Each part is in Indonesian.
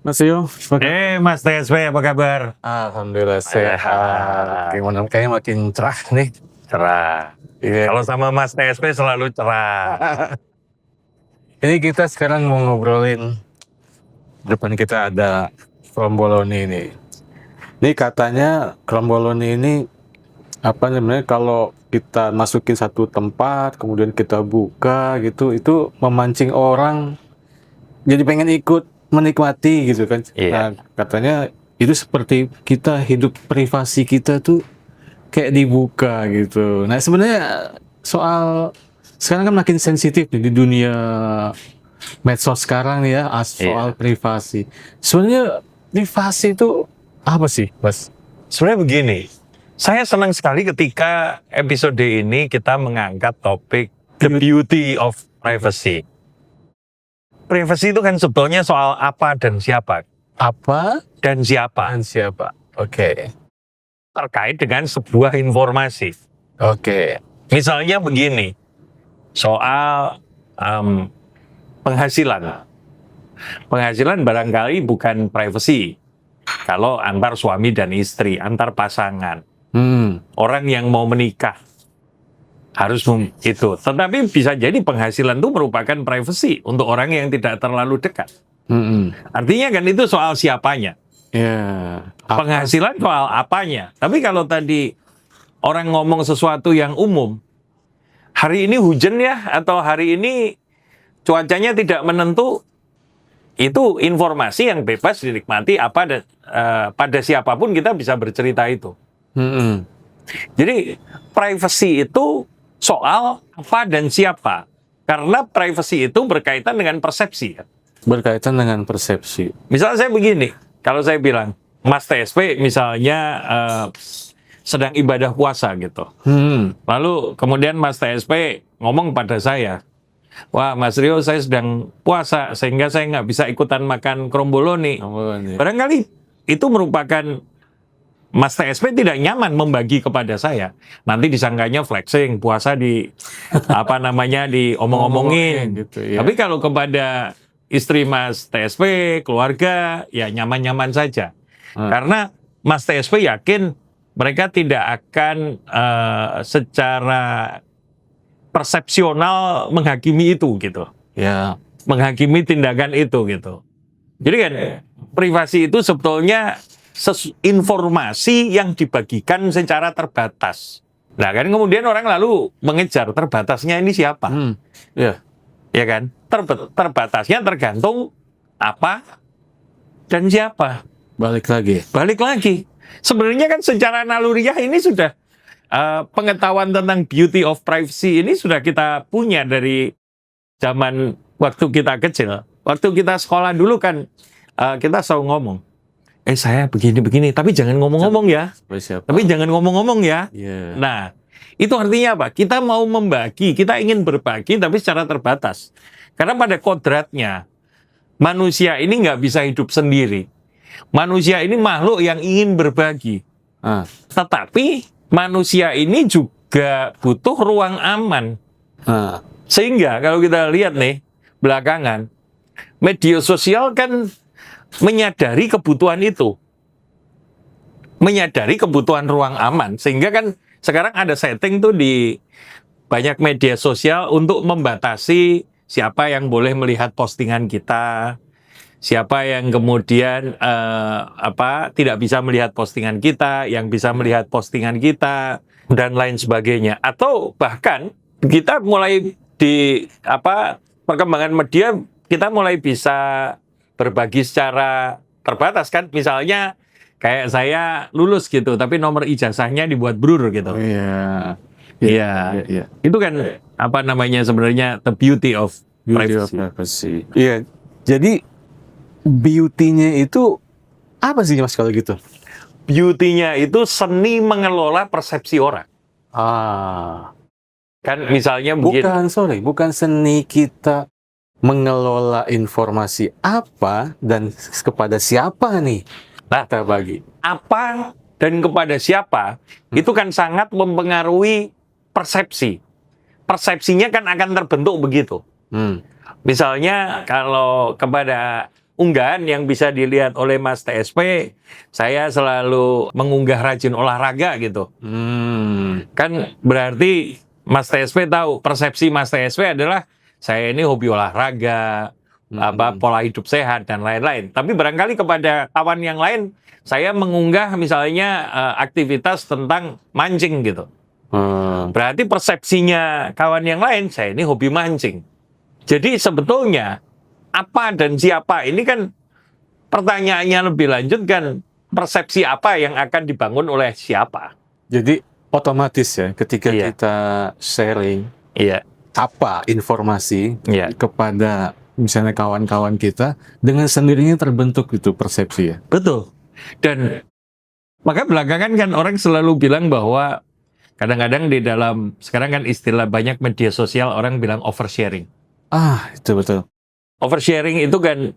Mas Yo, Mas TSP apa kabar? alhamdulillah sehat. Gimana kayaknya makin cerah nih. Cerah. Iya. Kalau sama Mas TSP selalu cerah. Ini kita sekarang mau ngobrolin depan kita ada kromboloni ini. Ini katanya kromboloni ini apa namanya kalau kita masukin satu tempat kemudian kita buka gitu itu memancing orang jadi pengen ikut menikmati gitu kan. Iya. Nah, katanya itu seperti kita hidup privasi kita tuh kayak dibuka gitu. Nah, sebenarnya soal sekarang kan makin sensitif nih di dunia medsos sekarang nih ya, soal Iya. privasi. Sebenarnya privasi itu apa sih, Mas? Sebenarnya begini, saya senang sekali ketika episode ini kita mengangkat topik the beauty of privacy. Privacy itu kan sebetulnya soal apa dan siapa. Apa Dan siapa. dan siapa? Oke. Terkait dengan sebuah informasi. Oke. Misalnya begini, soal penghasilan. Penghasilan barangkali bukan privacy. Kalau antar suami dan istri, antar pasangan. Orang yang mau menikah harus itu. Tetapi bisa jadi penghasilan itu merupakan privacy untuk orang yang tidak terlalu dekat. Artinya kan itu soal siapanya. Ya. Penghasilan soal apanya. Tapi kalau tadi orang ngomong sesuatu yang umum, hari ini hujan ya, atau hari ini cuacanya tidak menentu, itu informasi yang bebas dinikmati pada siapapun kita bisa bercerita itu. Jadi privacy itu soal apa dan siapa. Karena privacy itu berkaitan dengan persepsi. Berkaitan dengan persepsi. Misalnya saya begini, kalau saya bilang, Mas TSP misalnya sedang ibadah puasa gitu. Lalu kemudian Mas TSP ngomong pada saya, wah Mas Rio saya sedang puasa sehingga saya nggak bisa ikutan makan kromboloni. Barangkali itu merupakan Mas TSP tidak nyaman membagi kepada saya. Nanti disangkanya flexing, puasa di diomong-omongin gitu ya. Tapi kalau kepada istri Mas TSP, keluarga, ya nyaman-nyaman saja. Karena Mas TSP yakin mereka tidak akan secara persepsional menghakimi itu gitu. Ya. Menghakimi tindakan itu gitu. Jadi kan privasi itu sebetulnya informasi yang dibagikan secara terbatas. Nah kan kemudian orang lalu mengejar terbatasnya ini siapa? Ya. Ya kan? Terbatasnya tergantung apa dan siapa. Balik lagi. Sebenarnya kan secara naluriah ini sudah pengetahuan tentang beauty of privacy ini sudah kita punya dari zaman waktu kita kecil. Waktu kita sekolah dulu kan kita selalu ngomong, saya begini-begini, tapi jangan ngomong-ngomong ya. Tapi jangan ngomong-ngomong ya. Yeah. Nah, itu artinya apa? Kita mau membagi, kita ingin berbagi, tapi secara terbatas. Karena pada kodratnya, manusia ini nggak bisa hidup sendiri. Manusia ini makhluk yang ingin berbagi. Tetapi manusia ini juga butuh ruang aman. Sehingga kalau kita lihat nih, belakangan, media sosial kan menyadari kebutuhan itu. Menyadari kebutuhan ruang aman. Sehingga kan sekarang ada setting tuh di banyak media sosial untuk membatasi siapa yang boleh melihat postingan kita, siapa yang kemudian tidak bisa melihat postingan kita, yang bisa melihat postingan kita, dan lain sebagainya. Atau bahkan kita mulai di perkembangan media, kita mulai bisa berbagi secara terbatas kan. Misalnya kayak saya lulus gitu, tapi nomor ijazahnya dibuat blur gitu. Iya. Itu kan sebenarnya the beauty of privacy. Iya. Jadi beauty-nya itu apa sih Mas kalau gitu? Beauty-nya itu seni mengelola persepsi orang. Kan misalnya begini. Bukan seni kita mengelola informasi apa dan kepada siapa nih kita bagi. Apa dan kepada siapa, itu kan sangat mempengaruhi persepsi. Persepsinya kan akan terbentuk begitu. Misalnya kalau kepada unggahan yang bisa dilihat oleh Mas TSP, saya selalu mengunggah rajin olahraga gitu. Kan berarti Mas TSP tahu, persepsi Mas TSP adalah saya ini hobi olahraga, pola hidup sehat dan lain-lain. Tapi barangkali kepada kawan yang lain, saya mengunggah misalnya aktivitas tentang mancing gitu. Berarti persepsinya kawan yang lain, saya ini hobi mancing. Jadi sebetulnya apa dan siapa ini kan pertanyaannya lebih lanjut kan, persepsi apa yang akan dibangun oleh siapa. Jadi otomatis ya ketika Iya. kita sharing Iya, apa informasi iya. kepada misalnya kawan-kawan kita, dengan sendirinya terbentuk itu persepsi ya. Betul. Dan maka belakangan kan orang selalu bilang bahwa kadang-kadang di dalam, sekarang kan istilah banyak media sosial orang bilang oversharing. Itu betul. Oversharing itu kan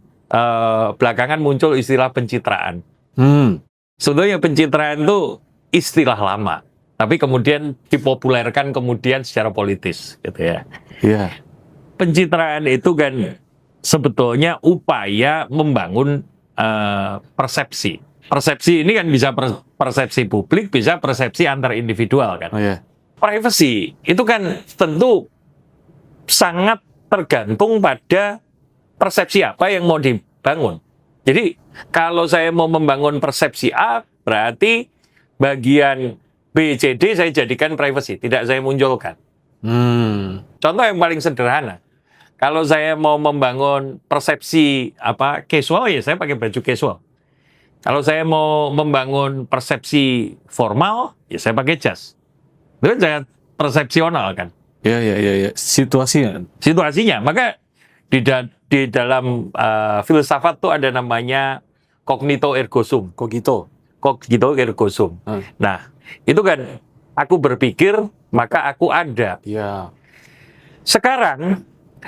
belakangan muncul istilah pencitraan. Sebetulnya pencitraan itu istilah lama, tapi kemudian dipopulerkan kemudian secara politis, gitu ya. Iya. Pencitraan itu kan sebetulnya upaya membangun persepsi. Persepsi ini kan bisa persepsi publik, bisa persepsi antar individual kan. Oh ya. Privacy itu kan tentu sangat tergantung pada persepsi apa yang mau dibangun. Jadi kalau saya mau membangun persepsi A, berarti bagian B, C, D saya jadikan privacy, tidak saya munculkan. Contoh yang paling sederhana, kalau saya mau membangun persepsi casual, ya saya pakai baju casual. Kalau saya mau membangun persepsi formal, ya saya pakai jas. Itu kan sangat persepsional kan. Ya. Situasinya, maka di dalam filsafat tuh ada namanya cognito ergo sum. Cogito. Cogito ergo sum. Nah, itu kan aku berpikir, maka aku ada. Ya. Sekarang,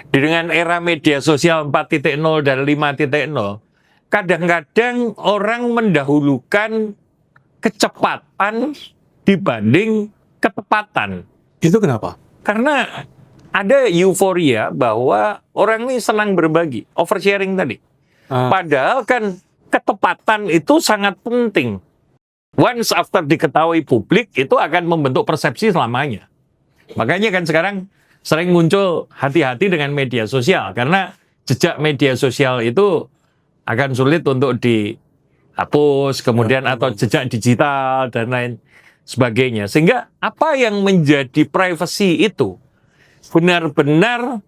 dengan era media sosial 4.0 dan 5.0, kadang-kadang orang mendahulukan kecepatan dibanding ketepatan. Itu kenapa? Karena ada euforia bahwa orang ini senang berbagi, oversharing tadi. Padahal kan ketepatan itu sangat penting. Once after diketahui publik, itu akan membentuk persepsi selamanya. Makanya kan sekarang sering muncul hati-hati dengan media sosial, karena jejak media sosial itu akan sulit untuk dihapus, kemudian atau jejak digital dan lain sebagainya. Sehingga apa yang menjadi privacy itu benar-benar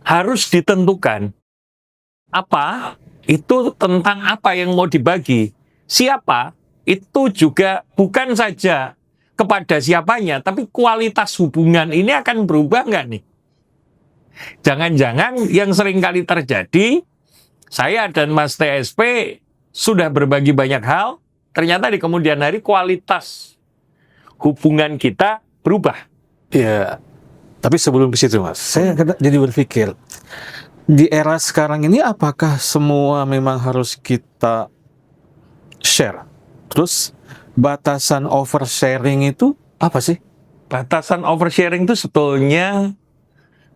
harus ditentukan. Apa itu tentang apa yang mau dibagi. Siapa itu juga bukan saja kepada siapanya, tapi kualitas hubungan ini akan berubah nggak nih? Jangan-jangan yang sering kali terjadi, saya dan Mas TSP sudah berbagi banyak hal, ternyata di kemudian hari kualitas hubungan kita berubah. Ya. Tapi sebelum ke situ, Mas, saya jadi berpikir, di era sekarang ini apakah semua memang harus kita share? Terus batasan oversharing itu apa sih? Batasan oversharing itu sebetulnya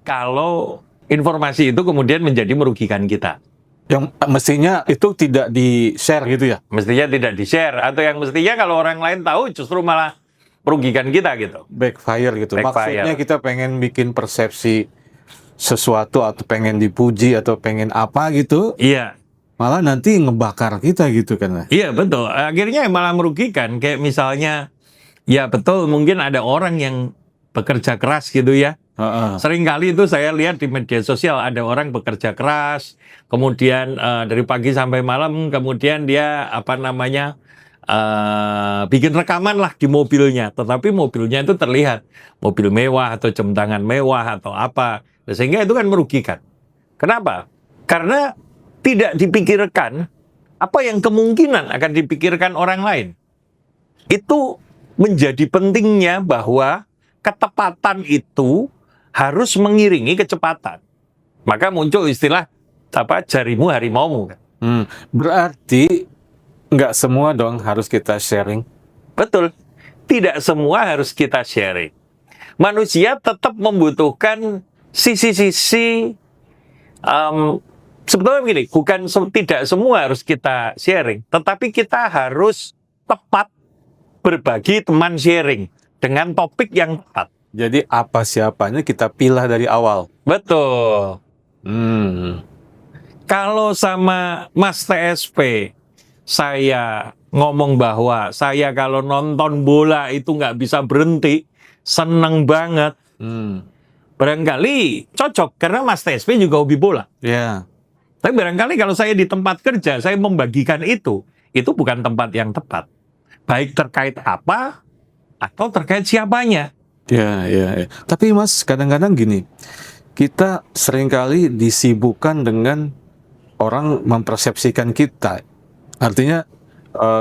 kalau informasi itu kemudian menjadi merugikan kita. Yang mestinya itu tidak di-share gitu ya? Mestinya tidak di-share, atau yang mestinya kalau orang lain tahu justru malah merugikan kita gitu. Backfire gitu. Backfire. Maksudnya kita pengen bikin persepsi sesuatu atau pengen dipuji atau pengen apa gitu, Iya. malah nanti ngebakar kita gitu kan. Iya betul, akhirnya malah merugikan. Kayak misalnya, ya betul mungkin ada orang yang bekerja keras gitu ya. Sering kali itu saya lihat di media sosial ada orang bekerja keras, kemudian dari pagi sampai malam, kemudian dia bikin rekaman lah di mobilnya, tetapi mobilnya itu terlihat mobil mewah atau jam tangan mewah atau apa, sehingga itu kan merugikan. Kenapa? Karena tidak dipikirkan apa yang kemungkinan akan dipikirkan orang lain. Itu menjadi pentingnya bahwa ketepatan itu harus mengiringi kecepatan. Maka muncul istilah jarimu harimaumu. Berarti nggak semua dong harus kita sharing. Betul. Tidak semua harus kita sharing. Manusia tetap membutuhkan sisi-sisi sebetulnya begini, bukan tidak semua harus kita sharing, tetapi kita harus tepat berbagi teman sharing dengan topik yang tepat. Jadi apa siapanya kita pilih dari awal. Betul. Hmm. Kalau sama Mas TSP, saya ngomong bahwa saya kalau nonton bola itu nggak bisa berhenti, seneng banget. Barangkali cocok, karena Mas TSP juga hobi bola. Ya. Tapi barangkali kalau saya di tempat kerja, saya membagikan itu bukan tempat yang tepat. Baik terkait apa, atau terkait siapanya. Ya, ya, ya. Tapi Mas, kadang-kadang gini, kita seringkali disibukkan dengan orang mempersepsikan kita. Artinya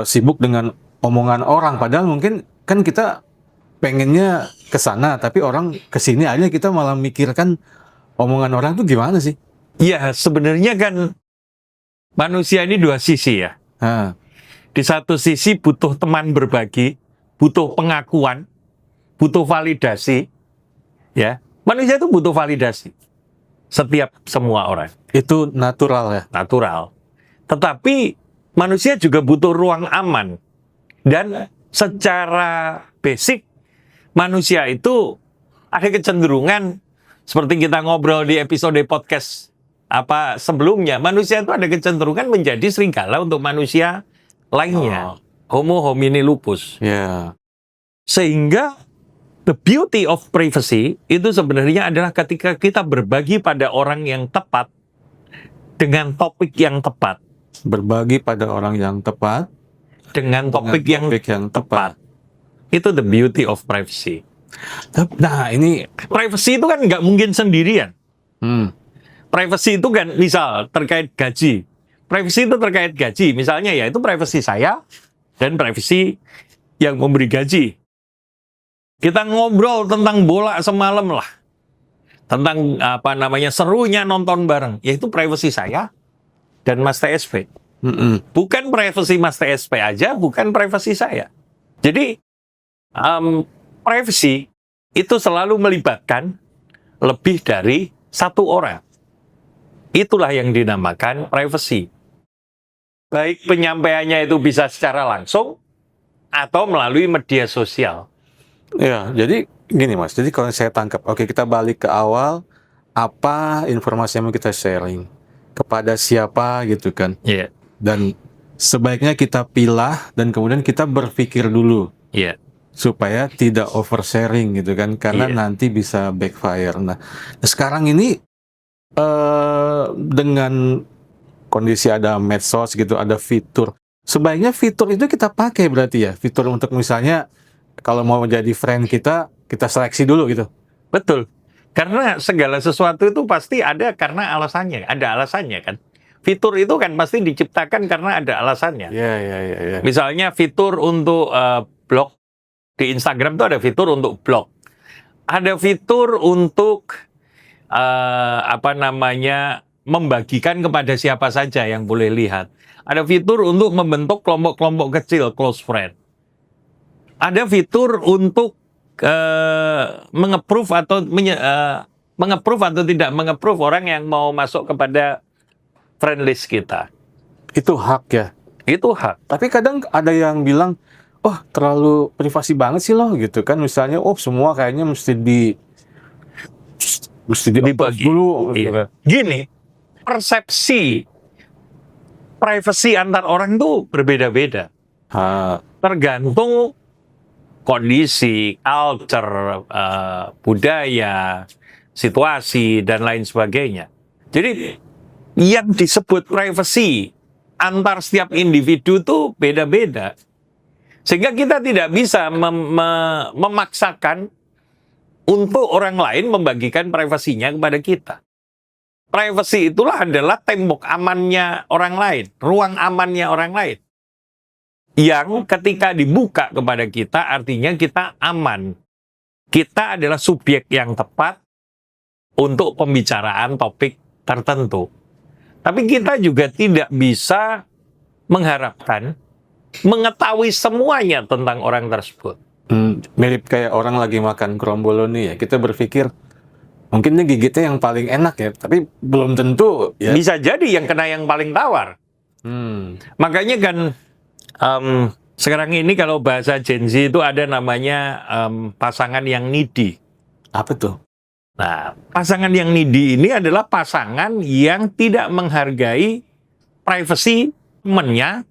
sibuk dengan omongan orang, padahal mungkin kan kita pengennya ke sana, tapi orang ke sini aja kita malah mikirkan omongan orang tuh gimana sih? Ya, sebenarnya kan manusia ini dua sisi ya. Nah, Di satu sisi butuh teman berbagi, butuh pengakuan, butuh validasi. Ya, manusia itu butuh validasi. Setiap semua orang. itu natural ya. Natural. Tetapi manusia juga butuh ruang aman. Dan secara basic, manusia itu ada kecenderungan, seperti kita ngobrol di episode podcast sebelumnya, manusia itu ada kecenderungan menjadi serigala untuk manusia lainnya. Homo homini lupus. Ya. Sehingga the beauty of privacy itu sebenarnya adalah ketika kita berbagi pada orang yang tepat dengan topik yang tepat. Berbagi pada orang yang tepat Dengan topik yang tepat. itu the beauty of privacy. Nah, ini Privacy itu kan nggak mungkin sendirian. hmm, Privacy itu kan misal terkait gaji. Privacy itu terkait gaji. Misalnya ya itu privacy saya dan privacy yang memberi gaji. Kita ngobrol tentang bola semalam lah. Tentang serunya nonton bareng. Yaitu privacy saya dan Mas TSP. Bukan privacy Mas TSP aja, bukan privacy saya. Jadi privacy itu selalu melibatkan lebih dari satu orang. Itulah yang dinamakan privacy. Baik penyampaiannya itu bisa secara langsung atau melalui media sosial. ya, jadi gini Mas, jadi kalau saya tangkap, oke kita balik ke awal, apa informasi yang mau kita sharing, kepada siapa gitu kan, Iya, dan sebaiknya kita pilah dan kemudian kita berpikir dulu, iya. supaya tidak oversharing gitu kan, karena Iya. nanti bisa backfire. Nah, sekarang ini dengan kondisi ada medsos gitu, ada fitur, sebaiknya fitur itu kita pakai berarti ya, fitur untuk misalnya kalau mau jadi friend kita seleksi dulu gitu. Betul. Karena segala sesuatu itu pasti ada karena alasannya. Ada alasannya kan. Fitur itu kan pasti diciptakan karena ada alasannya. Iya, iya, iya, iya. Misalnya fitur untuk blog. Di Instagram itu ada fitur untuk blog. Ada fitur untuk membagikan kepada siapa saja yang boleh lihat. Ada fitur untuk membentuk kelompok-kelompok kecil, close friend. Ada fitur untuk meng-approve atau tidak meng-approve orang yang mau masuk kepada friend list kita. Itu hak ya. Itu hak. Tapi kadang ada yang bilang, oh terlalu privasi banget sih loh gitu kan. Misalnya, oh semua kayaknya mesti Dibagi dulu. Iya. Gini, persepsi privacy antar orang itu berbeda-beda. Tergantung kondisi, culture, budaya, situasi, dan lain sebagainya. Jadi, yang disebut privacy antar setiap individu itu beda-beda. Sehingga kita tidak bisa memaksakan untuk orang lain membagikan privasinya kepada kita. Privacy itulah adalah tembok amannya orang lain, ruang amannya orang lain. Yang ketika dibuka kepada kita artinya kita aman. Kita adalah subjek yang tepat untuk pembicaraan topik tertentu. Tapi kita juga tidak bisa mengharapkan mengetahui semuanya tentang orang tersebut. Mirip kayak orang lagi makan kromboloni ya. Kita berpikir, mungkin dia gigitnya yang paling enak ya, tapi belum tentu ya. Bisa jadi yang kena yang paling tawar. Makanya kan sekarang ini kalau bahasa Gen Z itu ada namanya pasangan yang needy. Apa tuh? Nah, pasangan yang needy ini adalah pasangan yang tidak menghargai privasi temannya.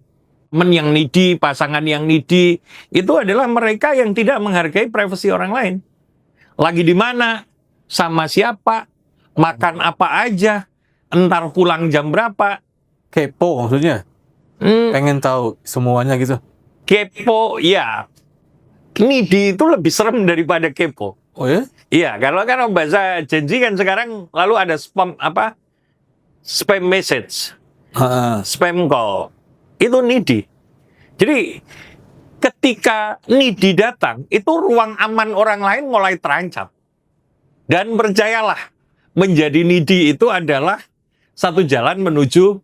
Teman yang needy, pasangan yang needy, itu adalah mereka yang tidak menghargai privasi orang lain. Lagi di mana, sama siapa, makan apa aja, entar pulang jam berapa. Kepo maksudnya? Pengen tahu semuanya gitu? Kepo, ya. Needy itu lebih serem daripada kepo. Oh ya? Iya, kalau bahasa Gen Z kan sekarang lalu ada spam message, spam call. Itu needy. Jadi ketika needy datang, itu ruang aman orang lain mulai terancam. Dan percayalah, menjadi needy itu adalah satu jalan menuju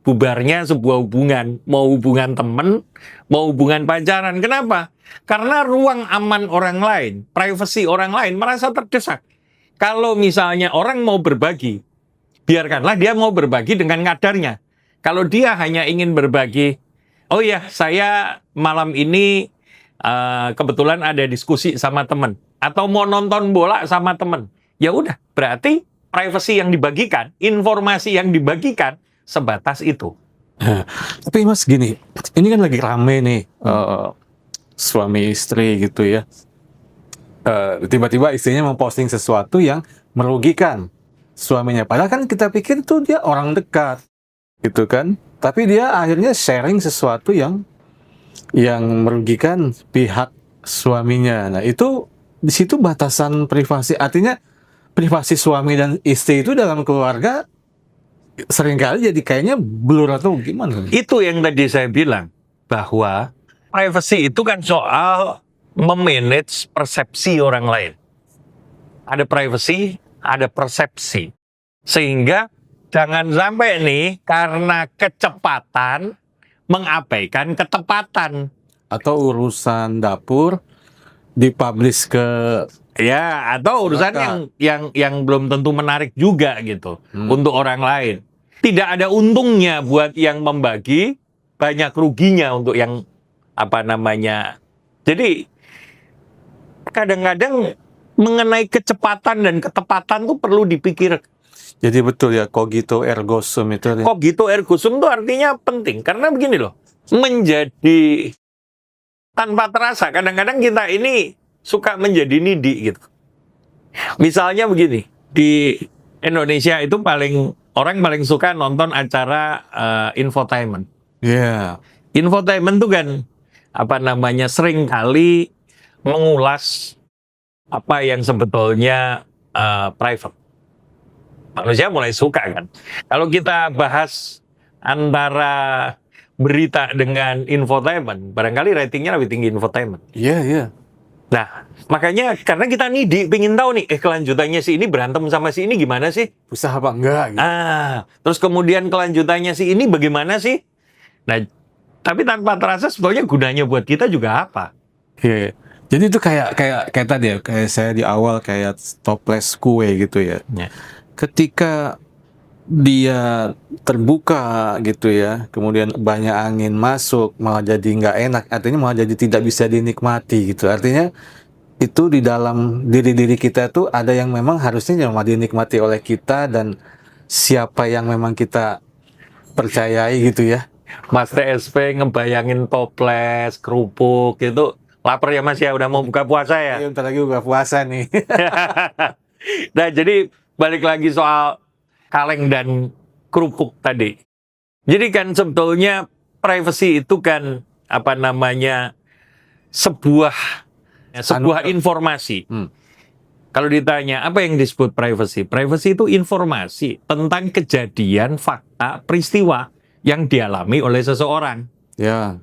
bubarnya sebuah hubungan. Mau hubungan teman, mau hubungan pacaran. Kenapa? Karena ruang aman orang lain, privasi orang lain merasa terdesak. Kalau misalnya orang mau berbagi, biarkanlah dia mau berbagi dengan kadarnya. Kalau dia hanya ingin berbagi, oh ya, saya malam ini kebetulan ada diskusi sama teman, atau mau nonton bola sama teman, ya udah, berarti privasi yang dibagikan, informasi yang dibagikan sebatas itu. Tapi Mas gini, ini kan lagi rame nih suami istri gitu ya. Tiba-tiba istrinya memposting sesuatu yang merugikan suaminya. Padahal kan kita pikir tuh dia orang dekat, gitu kan? Tapi dia akhirnya sharing sesuatu yang merugikan pihak suaminya. Nah itu di situ batasan privasi. Artinya privasi suami dan istri itu dalam keluarga seringkali jadi kayaknya blur atau gimana? Itu yang tadi saya bilang, bahwa privacy itu kan soal memanage persepsi orang lain. Ada privacy, ada persepsi. Sehingga jangan sampai nih karena kecepatan mengabaikan ketepatan. Atau urusan dapur dipublish ke Ya, atau urusan yang belum tentu menarik juga gitu untuk orang lain. Tidak ada untungnya buat yang membagi, banyak ruginya untuk yang apa namanya. Jadi kadang-kadang mengenai kecepatan dan ketepatan tuh perlu dipikir. Jadi betul ya, cogito ergo sum itu. Cogito ergo sum itu artinya penting karena begini loh, menjadi tanpa terasa kadang-kadang kita ini suka menjadi needy gitu. Misalnya begini, di Indonesia itu orang paling suka nonton acara infotainment. Iya. Infotainment tuh kan apa namanya sering kali mengulas apa yang sebetulnya private. Manusia mulai suka kan. Kalau kita bahas antara berita dengan infotainment, barangkali ratingnya lebih tinggi infotainment. Iya, iya. Nah, makanya karena kita nih pengen tahu nih, kelanjutannya si ini berantem sama si ini gimana sih? Usaha apa enggak? Gitu. Terus kemudian kelanjutannya si ini bagaimana sih? Nah, tapi tanpa terasa sebetulnya gunanya buat kita juga apa? Iya. Jadi itu kayak tadi ya, kayak saya di awal kayak toples kue gitu ya. Ketika dia terbuka gitu ya, kemudian banyak angin masuk, malah jadi nggak enak, artinya malah jadi tidak bisa dinikmati gitu. Artinya itu di dalam diri kita tuh ada yang memang harusnya cuma dinikmati oleh kita dan siapa yang memang kita percayai gitu ya. Mas TSP ngebayangin toples, kerupuk gitu, lapar ya Mas ya, udah mau buka puasa ya? Bentar lagi buka puasa nih. Nah, jadi balik lagi soal kaleng dan kerupuk tadi. Jadi kan sebetulnya privacy itu kan apa namanya sebuah informasi. Kalau ditanya apa yang disebut privacy? Privacy itu informasi tentang kejadian, fakta, peristiwa yang dialami oleh seseorang. Ya.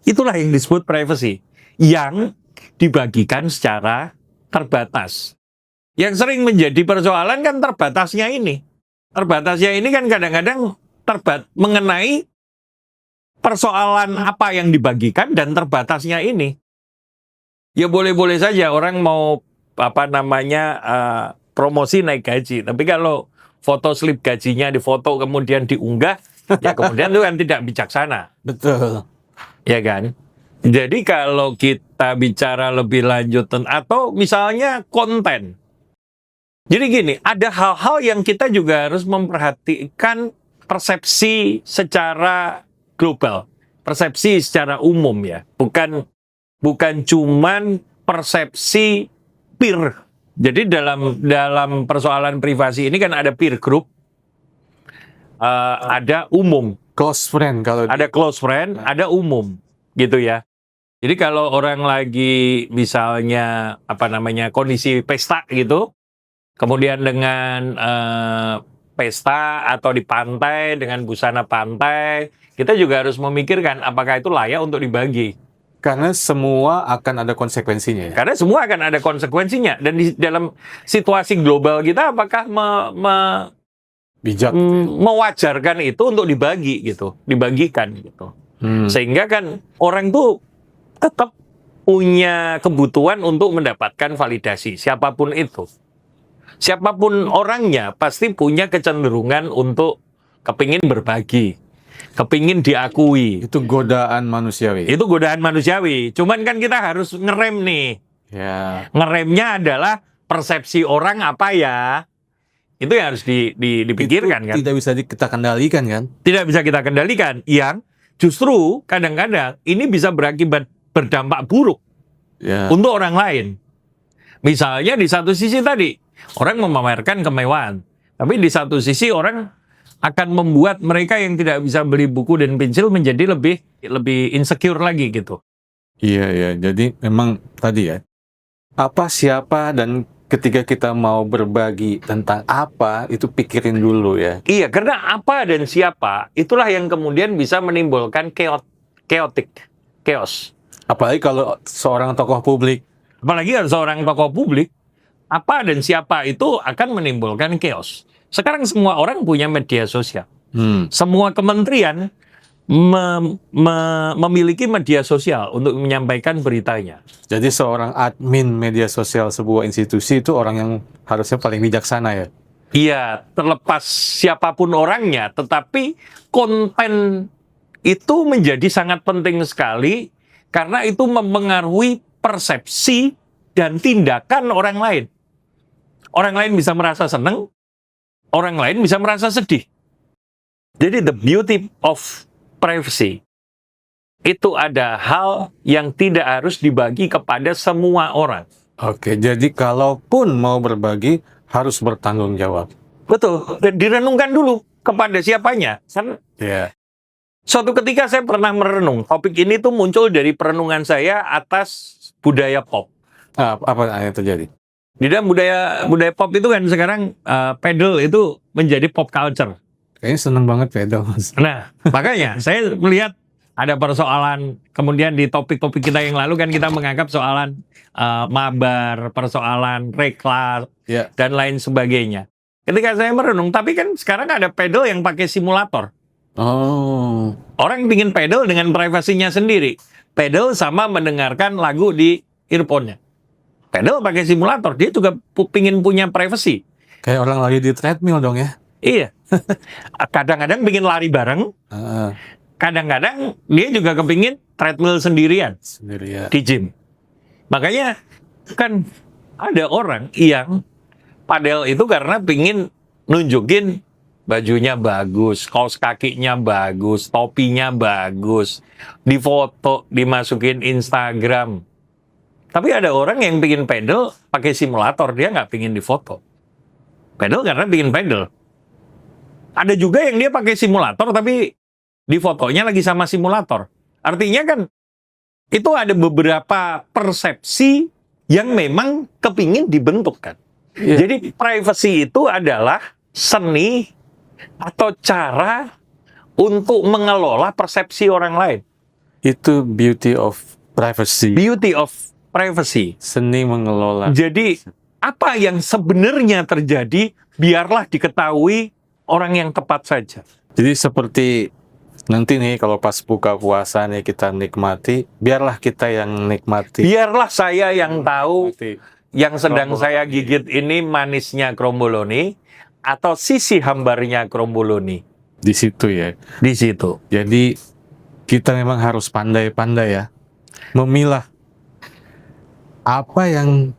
Itulah yang disebut privacy yang dibagikan secara terbatas. Yang sering menjadi persoalan kan terbatasnya ini. Terbatasnya ini kan kadang-kadang mengenai persoalan apa yang dibagikan dan terbatasnya ini. Ya boleh-boleh saja orang mau apa namanya promosi naik gaji. Tapi kalau foto slip gajinya difoto kemudian diunggah, ya kemudian itu kan tidak bijaksana. Betul. Ya kan? Jadi kalau kita bicara lebih lanjut atau misalnya konten. Jadi gini, ada hal-hal yang kita juga harus memperhatikan persepsi secara global, persepsi secara umum ya. Bukan cuman persepsi peer. Jadi dalam persoalan privasi ini kan ada peer group, ada umum. Close friend kalau Ada close friend, ada umum, gitu ya. Jadi kalau orang lagi misalnya kondisi pesta gitu, kemudian dengan pesta atau di pantai dengan busana pantai, kita juga harus memikirkan apakah itu layak untuk dibagi. karena semua akan ada konsekuensinya ya. Karena semua akan ada konsekuensinya. Dan di dalam situasi global kita apakah Bijak. mewajarkan itu untuk dibagi gitu, dibagikan gitu. Sehingga kan orang tuh tetap punya kebutuhan untuk mendapatkan validasi, siapapun itu. Siapapun orangnya pasti punya kecenderungan untuk kepingin berbagi, kepingin diakui. Itu godaan manusiawi. Itu godaan manusiawi. Cuman kan kita harus ngerem nih. Ya. Ngeremnya adalah persepsi orang apa ya. Itu yang harus dipikirkan Itu kan. tidak bisa kita kendalikan kan? Tidak bisa kita kendalikan. Yang justru kadang-kadang ini bisa berakibat berdampak buruk Ya. untuk orang lain. Misalnya di satu sisi tadi, orang memamerkan kemewahan. Tapi di satu sisi orang akan membuat mereka yang tidak bisa beli buku dan pensil menjadi lebih insecure lagi gitu. Iya, iya. Jadi memang tadi ya, apa, siapa, dan ketika kita mau berbagi tentang apa, itu pikirin dulu ya. Iya, karena apa dan siapa, itulah yang kemudian bisa menimbulkan chaos. Apalagi kalau seorang tokoh publik. Apalagi kalau seorang tokoh publik, apa dan siapa itu akan menimbulkan chaos. Sekarang semua orang punya media sosial. Semua kementerian memiliki media sosial untuk menyampaikan beritanya. Jadi seorang admin media sosial sebuah institusi itu orang yang harusnya paling bijaksana ya. Iya, terlepas siapapun orangnya, tetapi konten itu menjadi sangat penting sekali karena itu mempengaruhi persepsi dan tindakan orang lain. Orang lain bisa merasa senang, orang lain bisa merasa sedih. Jadi the beauty of privacy itu ada hal yang tidak harus dibagi kepada semua orang. Oke, jadi kalaupun mau berbagi harus bertanggung jawab. Betul, dan direnungkan dulu kepada siapanya. Kan Ya. suatu ketika saya pernah merenung, topik ini tuh muncul dari perenungan saya atas budaya pop. Apa yang terjadi? Di dalam budaya pop itu kan sekarang pedal itu menjadi pop culture. Kayaknya seneng banget pedal. Nah, makanya saya melihat ada persoalan, kemudian di topik-topik kita yang lalu kan kita menganggap soalan mabar, persoalan reklam, Ya. dan lain sebagainya. Ketika saya merenung, tapi kan sekarang ada pedal yang pakai simulator. Oh. Orang bikin pedal dengan privasinya sendiri. Pedal sama mendengarkan lagu di earphone-nya. Pedal pakai simulator, dia juga pingin punya privasi. Kayak orang lagi di treadmill dong ya. Iya. Kadang-kadang bikin lari bareng, kadang-kadang dia juga kepingin treadmill sendirian Sendiri ya. di gym. Makanya kan ada orang yang padel itu karena pingin nunjukin bajunya bagus, kaos kakinya bagus, topinya bagus, difoto, dimasukin Instagram. Tapi ada orang yang pingin pedal pakai simulator, dia nggak pingin difoto. Pedal karena pingin pedal. Ada juga yang dia pakai simulator tapi di fotonya lagi sama simulator. Artinya kan itu ada beberapa persepsi yang memang kepingin dibentuk kan. Iya. Jadi privacy itu adalah seni atau cara untuk mengelola persepsi orang lain. Itu beauty of privacy. Beauty of privacy. Seni mengelola. Jadi apa yang sebenarnya terjadi biarlah diketahui orang yang tepat saja. Jadi seperti nanti nih kalau pas buka puasa nih kita nikmati, biarlah kita yang nikmati. Biarlah saya yang tahu Nikmati. yang sedang saya gigit ini manisnya kromboloni atau sisi hambarnya kromboloni? Di situ ya. Di situ. Jadi kita memang harus pandai-pandai ya memilah apa yang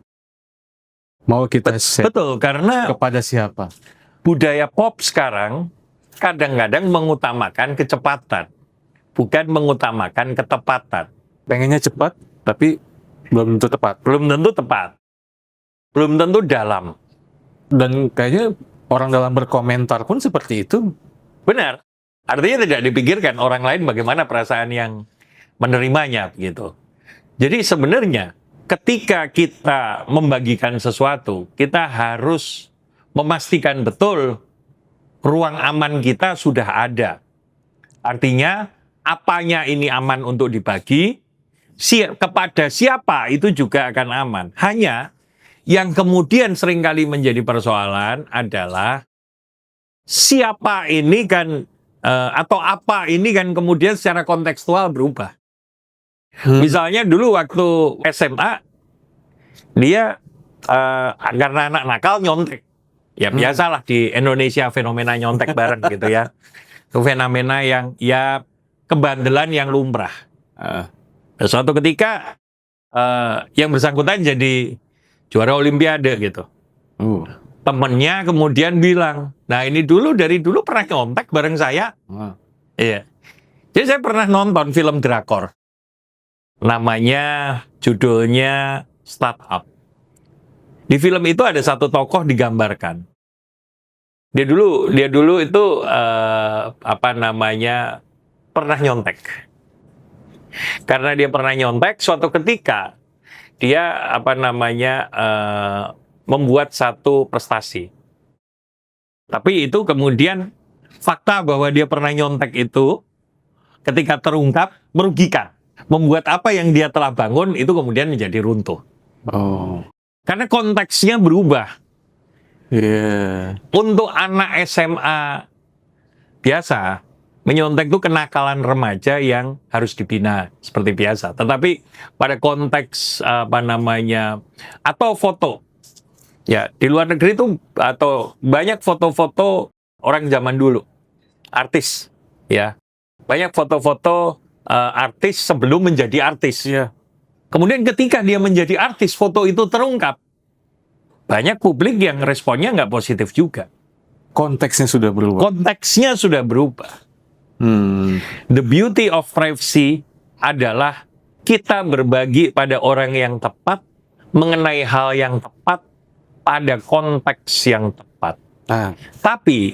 mau kita share Betul, karena kepada siapa. budaya pop sekarang kadang-kadang mengutamakan kecepatan, bukan mengutamakan ketepatan. Pengennya cepat, tapi belum tentu tepat. Belum tentu tepat, belum tentu dalam. Dan kayaknya orang dalam berkomentar pun seperti itu. Benar. Artinya tidak dipikirkan orang lain bagaimana perasaan yang menerimanya gitu. Jadi sebenarnya ketika kita membagikan sesuatu, kita harus memastikan betul ruang aman kita sudah ada. Artinya apanya ini aman untuk dibagi, kepada siapa itu juga akan aman. Hanya yang kemudian seringkali menjadi persoalan adalah siapa ini kan atau apa ini kan kemudian secara kontekstual berubah. Misalnya dulu waktu SMA dia karena anak nakal nyontek. Ya biasalah di Indonesia fenomena nyontek bareng gitu ya. Itu fenomena yang ya kebandelan yang lumrah. Suatu ketika yang bersangkutan jadi juara olimpiade gitu. Temennya kemudian bilang, nah ini dari dulu pernah nyontek bareng saya. Iya. Jadi saya pernah nonton film drakor. Namanya, judulnya Startup. Di film itu ada satu tokoh digambarkan. Dia dulu itu pernah nyontek. Karena dia pernah nyontek, suatu ketika dia membuat satu prestasi. Tapi itu kemudian fakta bahwa dia pernah nyontek itu ketika terungkap merugikan. Membuat apa yang dia telah bangun itu kemudian menjadi runtuh. Karena konteksnya berubah. Untuk anak SMA biasa, menyontek itu kenakalan remaja yang harus dibina seperti biasa. Tetapi pada konteks atau foto. Ya, di luar negeri itu atau banyak foto-foto orang zaman dulu. Artis, ya. Banyak foto-foto artis sebelum menjadi artis. Iya. Kemudian ketika dia menjadi artis, foto itu terungkap. Banyak publik yang responnya nggak positif juga. Konteksnya sudah berubah. Konteksnya sudah berubah. The beauty of privacy adalah kita berbagi pada orang yang tepat, mengenai hal yang tepat, pada konteks yang tepat. Tapi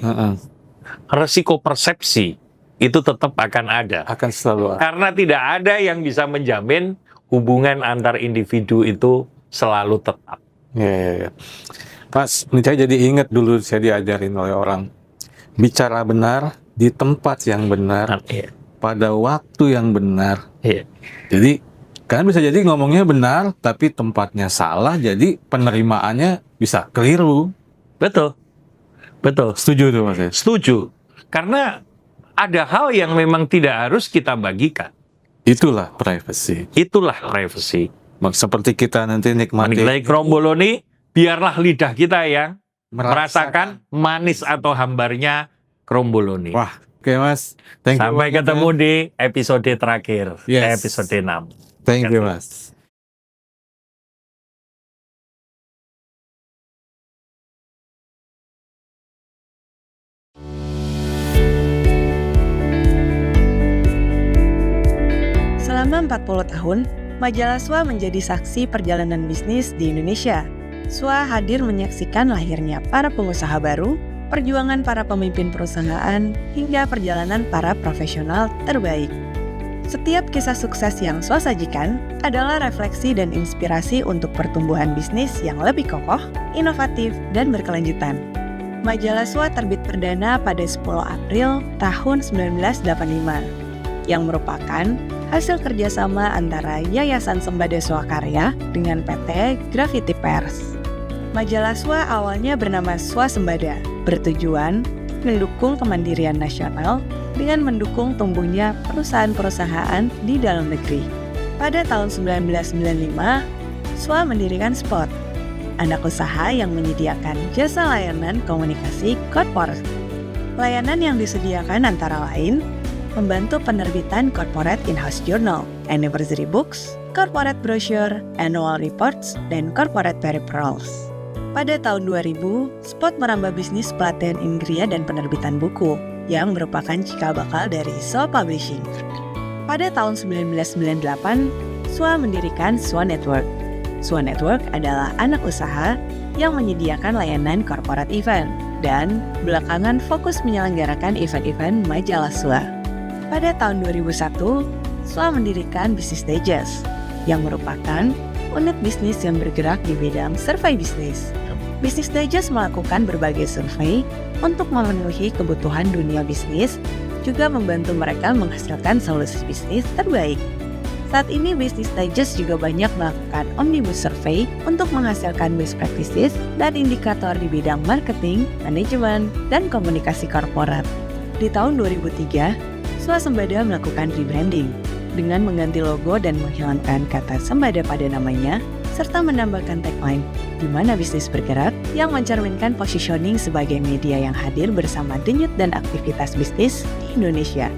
resiko persepsi itu tetap akan ada. Akan selalu ada. Karena tidak ada yang bisa menjamin hubungan antar individu itu selalu tetap. Ya. Mas, ini saya jadi ingat dulu saya diajarin oleh orang. Bicara benar di tempat yang benar, pada waktu yang benar. Jadi, kan bisa jadi ngomongnya benar, tapi tempatnya salah, jadi penerimaannya bisa keliru. Betul. Setuju tuh Mas? Setuju. Karena ada hal yang memang tidak harus kita bagikan. Itulah privacy. Seperti kita nanti nikmati kromboloni, biarlah lidah kita yang merasakan manis atau hambarnya kromboloni. Wah, oke Mas. Thank you. Sampai ketemu di episode terakhir, episode 6. Thank you Mas. Selama 40 tahun, majalah SWA menjadi saksi perjalanan bisnis di Indonesia. SWA hadir menyaksikan lahirnya para pengusaha baru, perjuangan para pemimpin perusahaan, hingga perjalanan para profesional terbaik. Setiap kisah sukses yang SWA sajikan adalah refleksi dan inspirasi untuk pertumbuhan bisnis yang lebih kokoh, inovatif, dan berkelanjutan. Majalah SWA terbit perdana pada 10 April tahun 1985, yang merupakan hasil kerjasama antara Yayasan Sembada Swakarya dengan PT Graffiti Pers. Majalah SWA awalnya bernama SWA Sembada, bertujuan mendukung kemandirian nasional dengan mendukung tumbuhnya perusahaan-perusahaan di dalam negeri. Pada tahun 1995, SWA mendirikan SPOT, anak usaha yang menyediakan jasa layanan komunikasi corporate. Layanan yang disediakan antara lain membantu penerbitan corporate in-house journal, anniversary books, corporate brochure, annual reports, dan corporate peripherals. Pada tahun 2000, Spot merambah bisnis pelatihan Ingria dan penerbitan buku, yang merupakan cikal bakal dari SWA Publishing. Pada tahun 1998, SWA mendirikan SWA Network. SWA Network adalah anak usaha yang menyediakan layanan corporate event, dan belakangan fokus menyelenggarakan event-event majalah SWA. Pada tahun 2001, SWA mendirikan Business Digest, yang merupakan unit bisnis yang bergerak di bidang survei bisnis. Business Digest melakukan berbagai survei untuk memenuhi kebutuhan dunia bisnis, juga membantu mereka menghasilkan solusi bisnis terbaik. Saat ini Business Digest juga banyak melakukan omnibus survey untuk menghasilkan best practices dan indikator di bidang marketing, manajemen, dan komunikasi korporat. Di tahun 2003, Swasembada melakukan rebranding dengan mengganti logo dan menghilangkan kata sembada pada namanya, serta menambahkan tagline "Di mana bisnis bergerak" yang mencerminkan positioning sebagai media yang hadir bersama denyut dan aktivitas bisnis di Indonesia.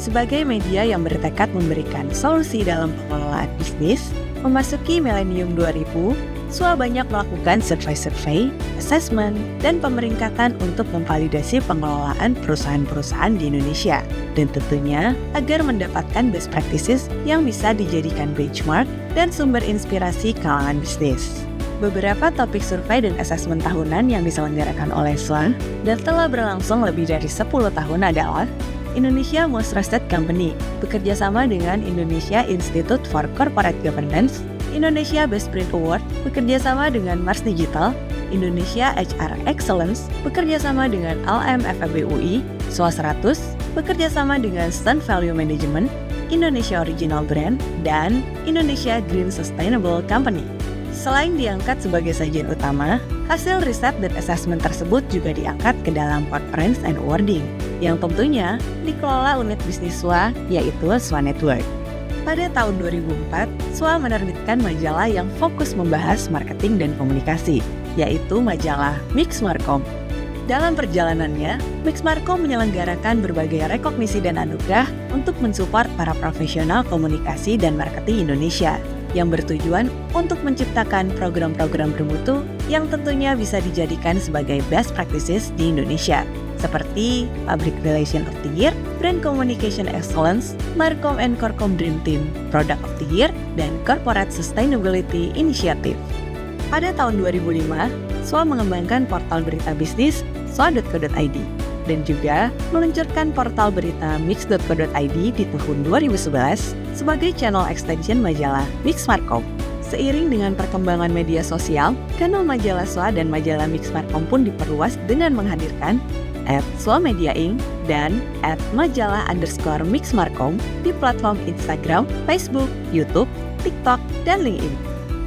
Sebagai media yang bertekad memberikan solusi dalam pengelolaan bisnis, memasuki milenium 2000, SWA banyak melakukan survei-survei, assessment, dan pemeringkatan untuk memvalidasi pengelolaan perusahaan-perusahaan di Indonesia, dan tentunya agar mendapatkan best practices yang bisa dijadikan benchmark dan sumber inspirasi kalangan bisnis. Beberapa topik survei dan asesmen tahunan yang diselenggarakan oleh SWA dan telah berlangsung lebih dari 10 tahun adalah Indonesia Most Trusted Company, bekerjasama dengan Indonesia Institute for Corporate Governance, Indonesia Best Print Award, bekerjasama dengan Mars Digital, Indonesia HR Excellence, bekerjasama dengan LMFEB UI, SWA 100, bekerjasama dengan Sun Value Management, Indonesia Original Brand, dan Indonesia Green Sustainable Company. Selain diangkat sebagai sajian utama, hasil riset dan asesmen tersebut juga diangkat ke dalam conference and awarding, yang tentunya dikelola unit bisnis SWA, yaitu SWA Network. Pada tahun 2004, SWA menerbitkan majalah yang fokus membahas marketing dan komunikasi, yaitu majalah Mix Markom. Dalam perjalanannya, Mix Markom menyelenggarakan berbagai rekognisi dan anugerah untuk mensupport para profesional komunikasi dan marketing Indonesia, yang bertujuan untuk menciptakan program-program bermutu yang tentunya bisa dijadikan sebagai best practices di Indonesia, seperti Public Relation of the Year, Brand Communication Excellence, Markom and Corkom Dream Team, Product of the Year, dan Corporate Sustainability Initiative. Pada tahun 2005, SWA mengembangkan portal berita bisnis swa.co.id dan juga meluncurkan portal berita mix.co.id di tahun 2011 sebagai channel extension majalah Mix Markom. Seiring dengan perkembangan media sosial, kanal majalah SWA dan majalah Mix Markom pun diperluas dengan menghadirkan @SWA-Media Inc. dan @majalah_Mix Markom di platform Instagram, Facebook, YouTube, TikTok, dan LinkedIn.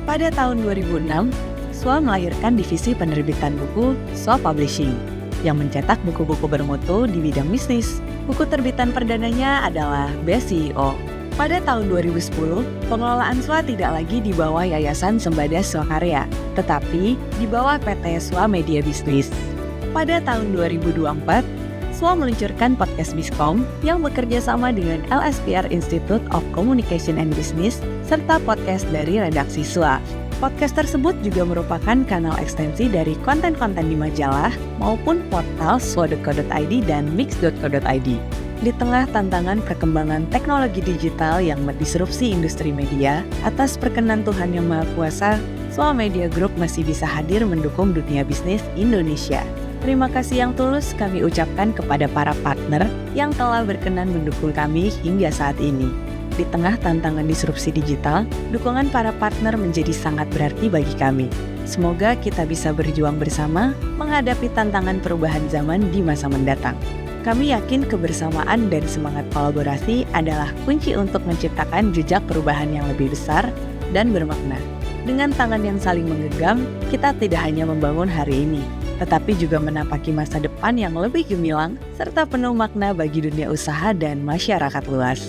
Pada tahun 2006, SWA melahirkan divisi penerbitan buku SWA Publishing yang mencetak buku-buku bermutu di bidang bisnis. Buku terbitan perdananya adalah Best CEO. Pada tahun 2010, pengelolaan SWA tidak lagi di bawah Yayasan Sembada Swakarya, tetapi di bawah PT SWA Media Business. Pada tahun 2024, SWA meluncurkan podcast Biskom yang bekerja sama dengan LSPR Institute of Communication and Business serta podcast dari redaksi SWA. Podcast tersebut juga merupakan kanal ekstensi dari konten-konten di majalah maupun portal swa.co.id dan mix.co.id. Di tengah tantangan perkembangan teknologi digital yang mendisrupsi industri media, atas perkenan Tuhan Yang Maha Kuasa, SWA Media Group masih bisa hadir mendukung dunia bisnis Indonesia. Terima kasih yang tulus kami ucapkan kepada para partner yang telah berkenan mendukung kami hingga saat ini. Di tengah tantangan disrupsi digital, dukungan para partner menjadi sangat berarti bagi kami. Semoga kita bisa berjuang bersama menghadapi tantangan perubahan zaman di masa mendatang. Kami yakin kebersamaan dan semangat kolaborasi adalah kunci untuk menciptakan jejak perubahan yang lebih besar dan bermakna. Dengan tangan yang saling menggenggam, kita tidak hanya membangun hari ini, tetapi juga menapaki masa depan yang lebih gemilang serta penuh makna bagi dunia usaha dan masyarakat luas.